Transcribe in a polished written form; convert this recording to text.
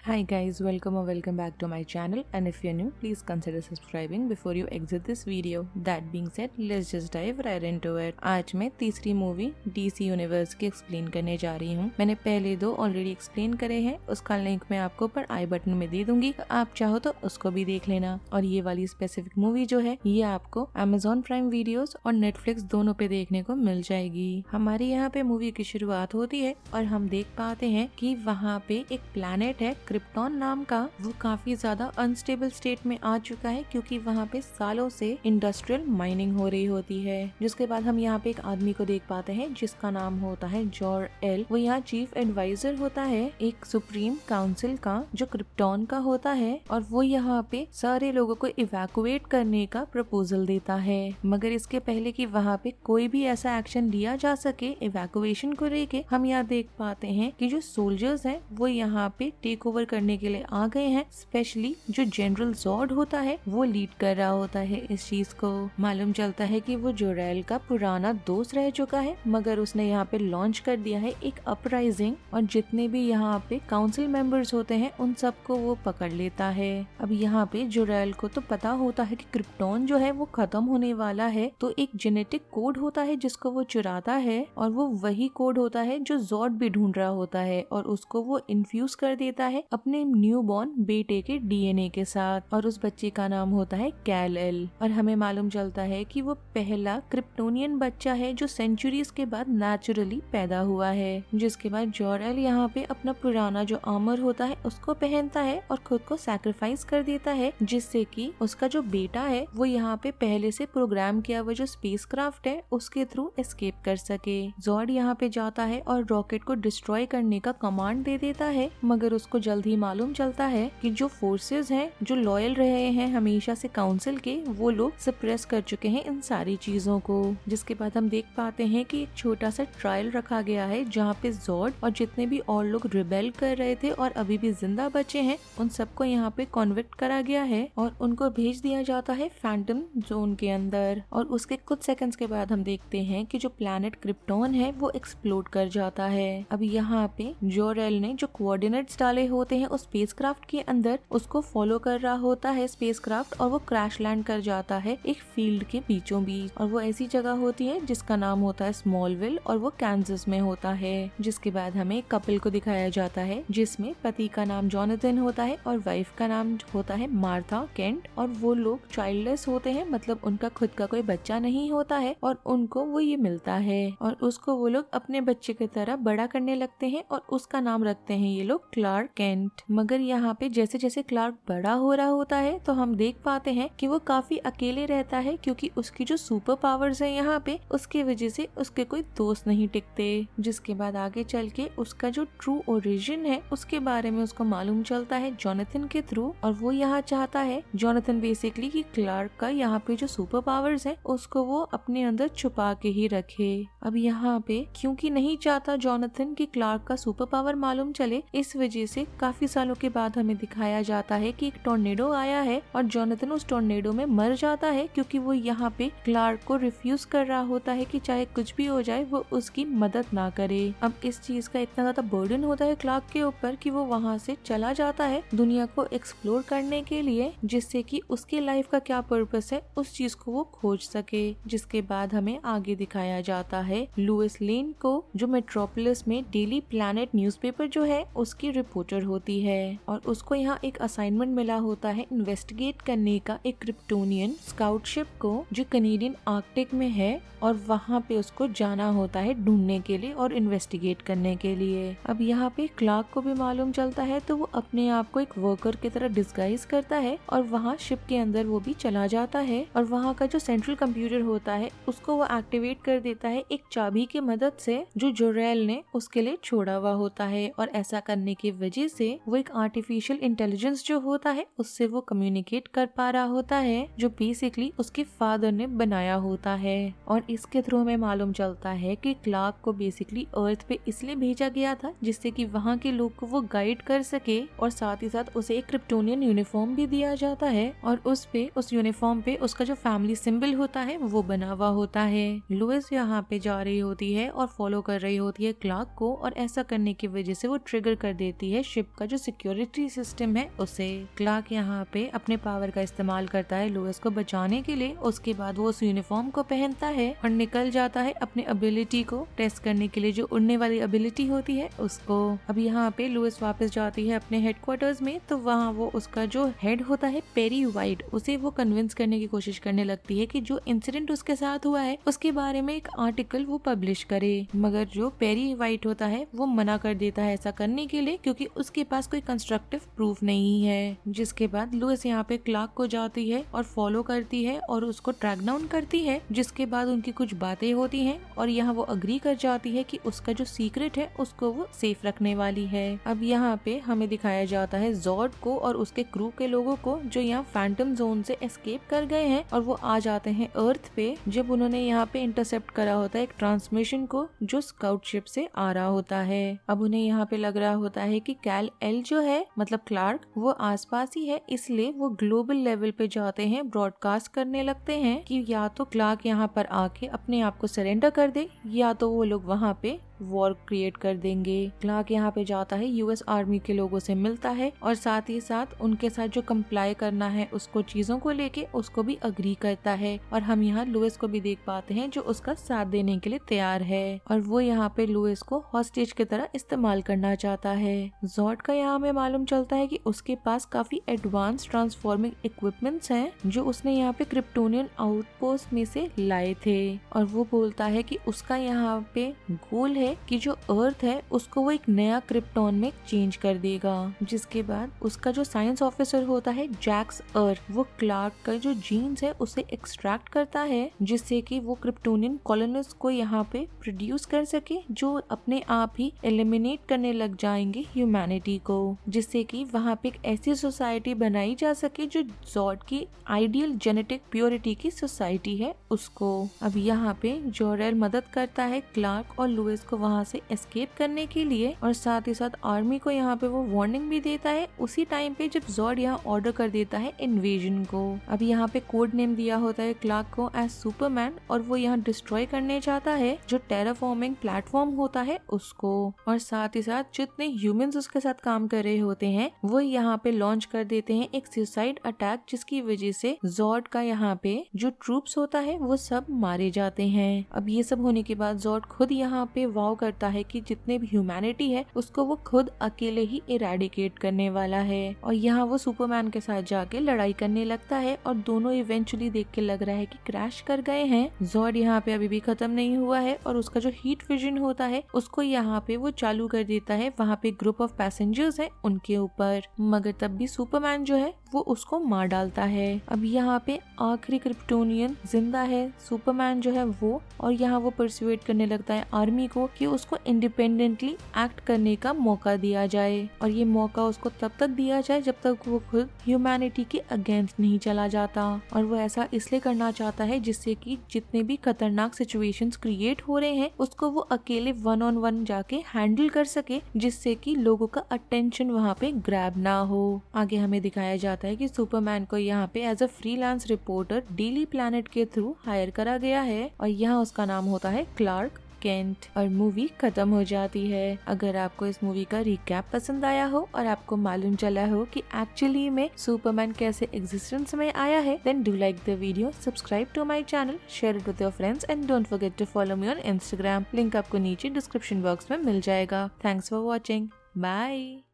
Hi guys, welcome or welcome back to my channel, and if you're new, please consider subscribing before you exit this video. That being said, let's just dive right into it. आज मैं तीसरी movie DC universe की explain करने जा रही हूँ। मैंने पहले दो ऑलरेडी एक्सप्लेन करे हैं, उसका लिंक मैं आपको ऊपर आई बटन में दे दूंगी, आप चाहो तो उसको भी देख लेना। और ये वाली स्पेसिफिक मूवी जो है ये आपको Amazon प्राइम वीडियोस और Netflix दोनों पे देखने को मिल जाएगी। हमारे यहाँ पे मूवी की शुरुआत होती है और हम देख पाते हैं कि वहाँ पे एक प्लैनेट है क्रिप्टॉन नाम का। वो काफी ज्यादा अनस्टेबल स्टेट में आ चुका है क्योंकि वहाँ पे सालों से इंडस्ट्रियल माइनिंग हो रही होती है। जिसके बाद हम यहाँ पे एक आदमी को देख पाते हैं जिसका नाम होता है जॉर-एल। वो यहाँ चीफ एडवाइजर होता है एक सुप्रीम काउंसिल का जो क्रिप्टॉन का होता है, और वो यहाँ पे सारे लोगों को इवैक्यूएट करने का प्रपोजल देता है। मगर इसके पहले कि वहाँ पे कोई भी ऐसा एक्शन लिया जा सके इवैक्यूएशन को लेके, हम यहाँ देख पाते हैं कि जो सोल्जर्स हैं वो यहाँ पे टेक ओवर करने के लिए आ गए हैं। स्पेशली जो जनरल जॉर्ड होता है वो लीड कर रहा होता है इस चीज को। मालूम चलता है कि वो जोरेल का पुराना दोस्त रह चुका है, मगर उसने यहाँ पे लॉन्च कर दिया है एक अपराइजिंग, और जितने भी यहाँ पे काउंसिल मेंबर्स होते हैं उन सबको वो पकड़ लेता है। अब यहाँ पे जोरेल को तो पता होता है कि क्रिप्टॉन जो है वो खत्म होने वाला है, तो एक जेनेटिक कोड होता है जिसको वो चुराता है, और वो वही कोड होता है जो जॉर्ड भी ढूंढ रहा होता है, और उसको वो इन्फ्यूज कर देता है अपने न्यू बॉर्न बेटे के डीएनए के साथ, और उस बच्चे का नाम होता है कैल-एल। और हमें मालूम चलता है कि वो पहला क्रिप्टोनियन बच्चा है जो सेंचुरीज के बाद नेचुरली पैदा हुआ है। जिसके बाद जॉर-एल यहाँ पे अपना पुराना जो आर्मर होता है उसको पहनता है और खुद को सैक्रिफाइस कर देता है, जिससे कि उसका जो बेटा है वो यहाँ पे पहले से प्रोग्राम किया हुआ जो स्पेसक्राफ्ट है उसके थ्रू एस्केप कर सके। जॉर्ड यहाँ पे जाता है और रॉकेट को डिस्ट्रॉय करने का कमांड दे देता है, मगर उसको जल्द ही मालूम चलता है कि जो फोर्सेस हैं जो लॉयल रहे हैं हमेशा से काउंसिल के, वो लोग सप्रेस कर चुके हैं इन सारी चीजों को। जिसके बाद हम देख पाते हैं कि एक छोटा सा ट्रायल रखा गया है जहाँ पे जॉर्ड और जितने भी और लोग रिबेल कर रहे थे और अभी भी जिंदा बचे हैं उन सबको यहाँ पे कॉन्विक्ट करा गया है और उनको भेज दिया जाता है फैंटम जोन के अंदर। और उसके कुछ सेकंड्स के बाद हम देखते हैं कि जो प्लैनेट क्रिप्टॉन है वो एक्सप्लोड कर जाता है। अब यहाँ पे जोर-एल ने जो कोऑर्डिनेट्स डाले होते हैं उस स्पेसक्राफ्ट के अंदर उसको फॉलो कर रहा होता है स्पेसक्राफ्ट, और वो क्रैश लैंड कर जाता है एक फील्ड के बीचों बीच, और वो ऐसी जगह होती है जिसका नाम होता है स्मॉलविल, और वो कैंसस में होता है। जिसके बाद हमें एक कपल को दिखाया जाता है जिसमें पति का नाम जॉनथन होता है और वाइफ का नाम होता है मार्था केंट, और वो लोग चाइल्डलेस होते हैं, मतलब उनका खुद का कोई बच्चा नहीं होता है, और उनको वो ये मिलता है और उसको वो लोग अपने बच्चे की तरह बड़ा करने लगते हैं और उसका नाम रखते हैं ये लोग क्लार्क केंट। मगर यहाँ पे जैसे जैसे क्लार्क बड़ा हो रहा होता है तो हम देख पाते हैं कि वो काफी अकेले रहता है, क्योंकि उसकी जो सुपर पावर्स है यहाँ पे उसके वजह से उसके कोई दोस्त नहीं टिकते। जिसके बाद आगे चल के उसका जो ट्रू ओरिजिन है उसके बारे में उसको मालूम चलता है जॉनथन के थ्रू, और वो यहाँ चाहता है जॉनथन बेसिकली कि क्लार्क का यहाँ पे जो सुपर पावर्स है उसको वो अपने अंदर छुपा के ही रखे। अब यहाँ पे क्योंकि नहीं चाहता जॉनथन कि क्लार्क का सुपर पावर मालूम चले, इस वजह से काफी सालों के बाद हमें दिखाया जाता है कि एक टोर्नेडो आया है और जॉनथन उस टोर्नेडो में मर जाता है, क्योंकि वो यहाँ पे क्लार्क को रिफ्यूज कर रहा होता है कि चाहे कुछ भी हो जाए वो उसकी मदद ना करे। अब इस चीज का इतना ज्यादा बर्डन होता है क्लार्क के ऊपर कि वो वहाँ से चला जाता है दुनिया को एक्सप्लोर करने के लिए, जिससे कि उसके लाइफ का क्या पर्पस है उस चीज को वो खोज सके। जिसके बाद हमें आगे दिखाया जाता है लुइस लेन को, जो मेट्रोपोलिस में डेली प्लैनेट न्यूज़पेपर जो है उसकी रिपोर्टर होती है, और उसको यहाँ एक असाइनमेंट मिला होता है इन्वेस्टिगेट करने का एक क्रिप्टोनियन स्काउट शिप को जो कनेडियन आर्कटिक में है, और वहाँ पे उसको जाना होता है ढूंढने के लिए और इन्वेस्टिगेट करने के लिए। अब यहाँ पे क्लार्क को भी मालूम चलता है तो वो अपने आप को एक वर्कर की तरह डिस्गाइज करता है और वहाँ शिप के अंदर वो भी चला जाता है, और वहाँ का जो सेंट्रल कंप्यूटर होता है उसको वो एक्टिवेट कर देता है एक चाबी की मदद से जो जोरेल ने उसके लिए छोड़ा हुआ होता है। और ऐसा करने की वजह से वो एक आर्टिफिशियल इंटेलिजेंस जो होता है उससे वो कम्युनिकेट कर पा रहा होता है, जो बेसिकली उसके फादर ने बनाया होता है। और इसके थ्रू हमें मालूम चलता है कि क्लार्क को बेसिकली अर्थ पे इसलिए भेजा गया था जिससे कि वहाँ के लोग को वो गाइड कर सके, और साथ ही साथ उसे एक क्रिप्टोनियन यूनिफॉर्म भी दिया जाता है, और उस यूनिफॉर्म पे उसका जो फैमिली सिंबल होता है वो बना हुआ होता है। लुइस यहाँ पे जा रही होती है और फॉलो कर रही होती है क्लार्क को, और ऐसा करने की वजह से वो ट्रिगर कर देती है शिप का जो सिक्योरिटी सिस्टम है उसे। क्लार्क यहाँ पे अपने पावर का इस्तेमाल करता है लुइस को बचाने के लिए। उसके बाद वो उस यूनिफॉर्म को पहनता है और निकल जाता है अपने एबिलिटी को टेस्ट करने के लिए, जो उड़ने वाली एबिलिटी होती है उसको। अब यहाँ पे लुइस वापस जाती है अपने हेडक्वार्टर्स में, तो वहाँ वो उसका जो हेड होता है पेरी वाइट, उसे वो कन्विंस करने की कोशिश करने लगती है कि जो इंसिडेंट उसके साथ हुआ है उसके बारे में एक आर्टिकल वो पब्लिश करे। मगर जो पेरी वाइट होता है वो मना कर देता है ऐसा करने के लिए, क्योंकि उसके पास कोई कंस्ट्रक्टिव प्रूफ नहीं है। जिसके बाद लुइस यहाँ पे क्लार्क को जाती है और फॉलो करती है और उसको ट्रैक डाउन करती है। जिसके बाद उनकी कुछ बातें होती हैं और यहाँ वो अग्री कर जाती है कि उसका जो सीक्रेट है उसको वो सेफ रखने वाली है। अब यहाँ पे हमें दिखाया जाता है जॉर्ड को और उसके क्रू के लोगों को जो यहाँ फैंटम जोन से एस्केप कर गए हैं और वो आ जाते हैं अर्थ पे, जब उन्होंने यहाँ पे इंटरसेप्ट करा होता है एक ट्रांसमिशन को जो स्काउट शिप से आ रहा होता है। अब उन्हें यहाँ पे लग रहा होता है कि कैल एल जो है मतलब क्लार्क वो आसपास ही है, इसलिए वो ग्लोबल लेवल पे जाते हैं, ब्रॉडकास्ट करने लगते हैं कि या तो क्लार्क यहाँ पर आके अपने आप को सरेंडर कर दे या तो वो लोग वहाँ पे वॉर क्रिएट कर देंगे। क्लार्क यहाँ पे जाता है, यूएस आर्मी के लोगों से मिलता है और साथ ही साथ उनके साथ जो कंप्लाई करना है उसको चीजों को लेके उसको भी अग्री करता है। और हम यहाँ लुइस को भी देख पाते हैं जो उसका साथ देने के लिए तैयार है और वो यहाँ पे लुइस को हॉस्टेज की तरह इस्तेमाल करना चाहता है। जॉर्ड का यहाँ हमें मालूम चलता है कि उसके पास काफी एडवांस ट्रांसफॉर्मिंग इक्विपमेंट्स हैं जो उसने यहाँ पे क्रिप्टोनियन आउटपोस्ट में से लाए थे। और वो बोलता है कि उसका यहाँ पे गोल है कि जो अर्थ है उसको वो एक नया क्रिप्टॉन में चेंज कर देगा। जिसके बाद उसका जो साइंस ऑफिसर होता है जैक्स वो क्लार्क का जो जीन्स है उसे एक्सट्रैक्ट करता है, जिससे कि वो क्रिप्टोनियन कॉलोनिस्ट को यहाँ पे प्रोड्यूस कर सके जो अपने आप ही एलिमिनेट करने लग जाएंगे ह्यूमैनिटी को, जिससे कि वहाँ पे एक ऐसी सोसाइटी बनाई जा सके जो जॉर्ड की आइडियल जेनेटिक प्योरिटी की सोसाइटी है उसको। अब यहाँ पे जोरेल मदद करता है क्लार्क और लुइस को वहाँ से एस्केप करने के लिए और साथ ही साथ आर्मी को यहाँ पे वो वार्निंग भी देता है उसी टाइम पे जब जॉर्ड यहाँ ऑर्डर कर देता है इन्वेजन को। अब यहाँ पे कोड नेम दिया होता है क्लार्क को एज सुपरमैन और वो यहाँ डिस्ट्रॉय करने चाहता है जो टेराफॉर्मिंग प्लेटफॉर्म होता है उसको। और साथ ही साथ जितने ह्यूमंस उसके साथ काम कर रहे होते हैं वो यहाँ पे लॉन्च कर देते हैं एक सुसाइड अटैक, जिसकी वजह से जॉर्ड का यहाँ पे जो ट्रूप्स होता है वो सब मारे जाते हैं। अब ये सब होने के बाद जॉर्ड खुद यहाँ पे वाव करता है कि जितने भी ह्यूमैनिटी है उसको वो खुद अकेले ही इरेडिकेट करने वाला है और यहाँ वो सुपरमैन के साथ जाके लड़ाई करने लगता है और दोनों इवेंचुअली देख के लग रहा है कि क्रैश कर गए हैं। जॉर्ड यहाँ पे अभी भी खत्म नहीं हुआ है और उसका जो हीट विजन होता है उसको यहाँ पे वो चालू कर देता है वहाँ पे ग्रुप ऑफ पैसेंजर्स है उनके ऊपर, मगर तब भी सुपरमैन जो है वो उसको मार डालता है। अब यहाँ पे आखिरी क्रिप्टोनियन जिंदा है, सुपरमैन जो है वो, और यहाँ वो परसुएट करने लगता है आर्मी को कि उसको इंडिपेंडेंटली एक्ट करने का मौका दिया जाए और ये मौका उसको तब तक दिया जाए जब तक वो खुद ह्यूमैनिटी के अगेंस्ट नहीं चला जाता। और वो ऐसा इसलिए करना चाहता है जिससे कि जितने भी खतरनाक सिचुएशंस क्रिएट हो रहे हैं उसको वो अकेले 1-on-1 जाके हैंडल कर सके, जिससे कि लोगों का अटेंशन वहाँ पे ग्रैब ना हो। आगे हमें दिखाया जाता है कि सुपरमैन को यहाँ पे as a freelance reporter Daily Planet के थ्रू हायर करा गया है और यहाँ उसका नाम होता है क्लार्क केंट और मूवी खत्म हो जाती है। अगर आपको इस मूवी का रिकैप पसंद आया हो और आपको मालूम चला हो कि एक्चुअली में सुपरमैन कैसे एग्जिस्टेंस में आया है, then do like the video, subscribe to my channel, share it with your friends and don't forget to follow me on Instagram. Link आपको नीचे डिस्क्रिप्शन बॉक्स में मिल जाएगा। Thanks for watching. Bye.